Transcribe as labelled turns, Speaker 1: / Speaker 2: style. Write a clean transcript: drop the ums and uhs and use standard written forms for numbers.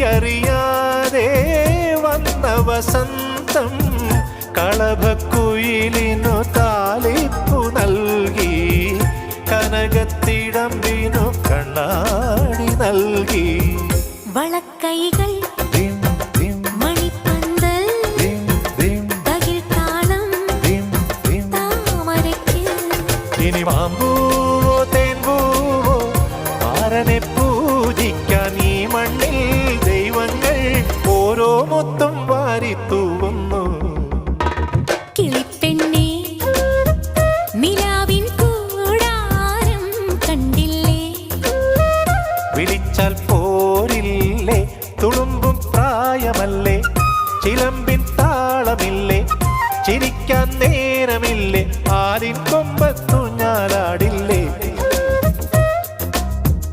Speaker 1: അറിയാതെ വന്ന വസന്തം കളഭക്കുയിലിനു താലിപ്പു നൽകി കനകത്തിടമ്പിനു കണ്ണാടി നൽകി
Speaker 2: വളക്കൈകൾ മണിപ്പന്തൽ തകിൽ താളം താമരയ്ക്ക്
Speaker 1: ഇനി മാമ്പൂവോ തേൻപൂവോ ആരനെ പൂജിക്കാൻ ഈ മണ്ണിൽ ദൈവങ്ങൾ ഓരോ മുത്തും വാരിത്തൂവുന്നു.
Speaker 2: കിളിപ്പെണ്ണേ നിലാവിൻ കൂടാരം കണ്ടില്ലേ
Speaker 1: വിളിച്ചാൽ